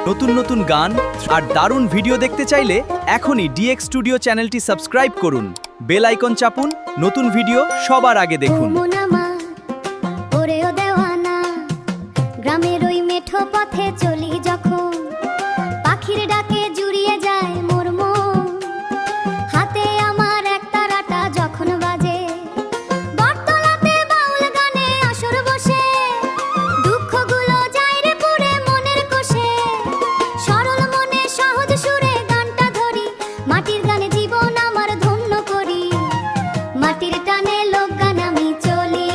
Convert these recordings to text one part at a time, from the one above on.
নতুন নতুন গান আর দারুণ ভিডিও দেখতে চাইলে এখনই ডিএক্স স্টুডিও চ্যানেলটি সাবস্ক্রাইব করুন, বেল আইকন চাপুন, নতুন ভিডিও সবার আগে দেখুন। গ্রামের ওই মেঠো পথে চলি যখন, পাখির ডাকে জুড়িয়ে যায় মোর মন। হাতে আমার এক তারাটা যখন বাজে, বটতলাতে বাউল গানে আসর বসে। দুঃখগুলো যায় রে পুড়ে মনের কোষে, সরল মনে সহজ সুরে গানটা ধরি। মাটির গানে জীবন আমার ধন্য করি, মাটির টানে লোক গান আমি চলি।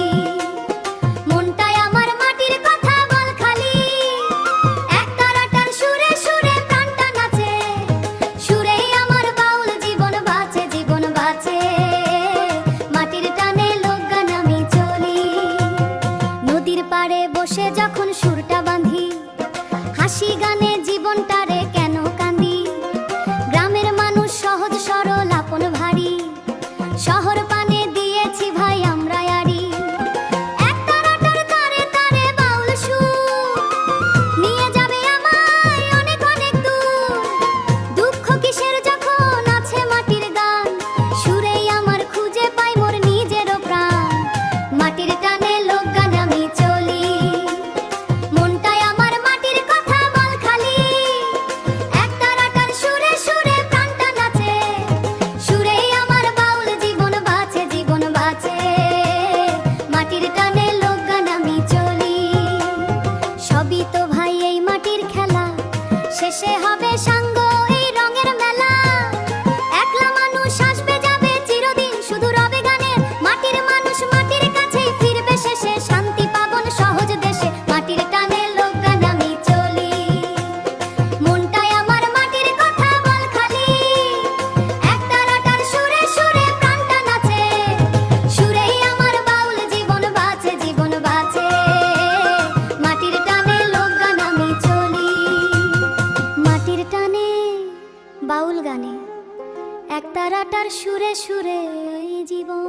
মনটাই আমার মাটির কথা বল খালি, এক তারাটার সুরে সুরে প্রাণটা নাচে। সুরেই আমার বাউল জীবন বাঁচে, জীবন বাঁচে। মাটির টানে লোক গান আমি চলি। নদীর পাড়ে বসে যখন সুরটা বাঁধি, হাসি গানে জীবনটারে কেন কান্দি। গ্রামের মানুষ সহজ সরল আপন ভারী, শহর পানে দিয়েছি ভাই আমরা আড়ি। এক তারাটার তারে তারে বাউল সুর নিয়ে যাবে আমায় অনেক অনেক দূর। দুঃখ কিসের যখন আছে মাটির গান, সুরেই আমার খুঁজে পাই মোর নিজেরও প্রাণ। মাটির টানে লোক গান আমি চলি, মনটাই আমার মাটির কথা বল খালি। এক তারাটার সুরে সুরে প্রাণটা নাচে, সুরেই আমার বাউল জীবন বাঁচে, জীবন বাঁচে। মাটির টানে লোক গান আমি চলি। সবই তো ভাই এই মাটির খেলা, শেষে হবে সাঙ্গ এই রঙের মেলা। একলা মানুষ আসবে যাবে চিরদিন, শুধু রবে গানের মাটির মানুষ মাটির কাছেই ফিরবে শেষে। শান্তি পাবন সহজ দেশে, মাটির টানে লোক গান আমি চলি। মনটাই আমার মাটির কথা বল খালি, এক তারাটার সুরে সুরে প্রাণটা নাচে। সুরেই আমার বাউল জীবন বাঁচে, জীবন বাঁচে। মাটির টানে লোক গান আমি চলি। মাটির টানে বাউল গানে, এক তারাটার সুরে সুরে ওই জীবন।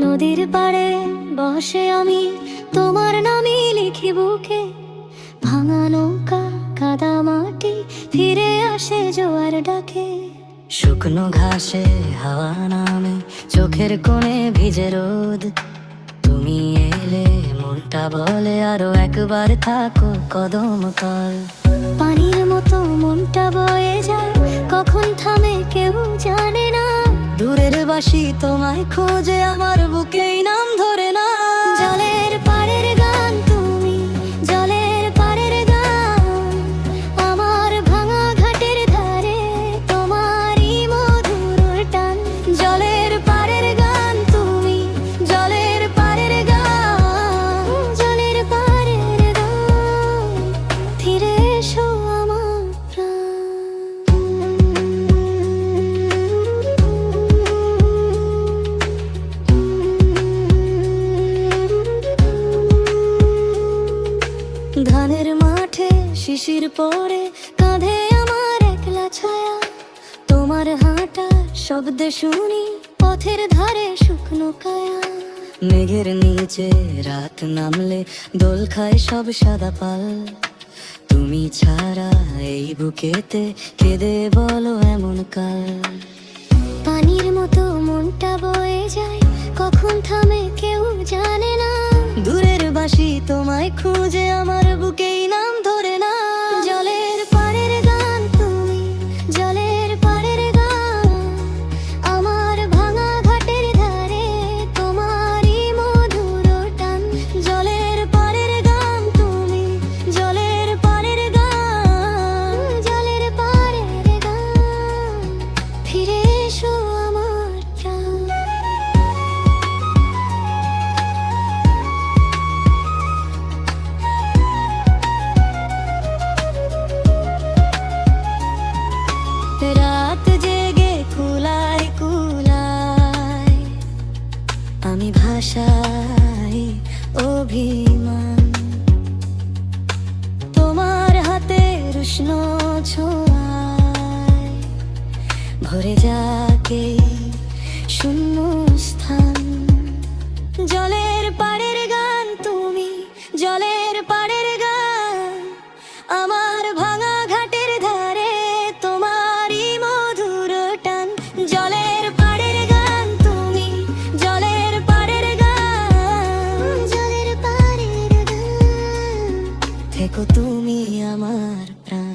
নদীর পাড়ে বসে আমি তোমার নামে লিখি বুকে। ভাঙা নৌকা কাদা মাটি ফিরে আসে জোয়ার ডাকে। শুকনো ঘাসে হাওয়া নামে, চোখের কোণে ভিজে রোদ। তুমি এলে মনটা বলে আরো একবার থাকো কদম তল। পানির মতো মনটা বয়ে যায়, কখন থামে কেউ জানে না। দূরের বাসি তোমায় খোঁজে, আমার বুকেই নাম ধরে না। জলের পাড়ের গান তুমি, জলের পাড়ের গান। আমার ভাঙা ঘাটের ধারে তোমারই মধুর টান। জলের পাড়ের গান তুমি, জলের পাড়ের গান। জলের পাড়ের গান, ফিরে এসো আমার প্রাণ। ধানের মাঠে শিশির পড়ে, কাঁধে আমার একলা ছায়া। তোমার হাঁটা শব্দে শুনি পথের ধারে শুকনো কায়া। মেঘের নিচে রাত নামলে দোল খায় সব সাদা পাল। তুমি ছাড়া এই বুকেতে কেঁদে বলো এমন কাল। পানির মতো মনটা বয়ে যায়, কখন থামে কেউ জানে না। দূরের বাসি তোমায় খুঁজে, আমার বুকেই নাম ধরে না। জলের পাড়ের গান তুমি, জলের পাড়ের গান। আমার ভাঙা ঘাটের ধারে তোমারই মধুর টান। জলের পাড়ের গান তুমি, জলের পাড়ের গান। জলের পাড়ের গান, ফিরে এসো আমার প্রাণ। ভরে যাকে শূন্য স্থান। জলের পাড়ের গান তুমি, জলের পাড়ের গান, আমার ভাঙা ঘাটের ধারে তোমারই মধুর টান। জলের পাড়ের গান তুমি, জলের পাড়ের গান, জলের পাড়ের গান, থেকো তুমি আমার প্রাণ।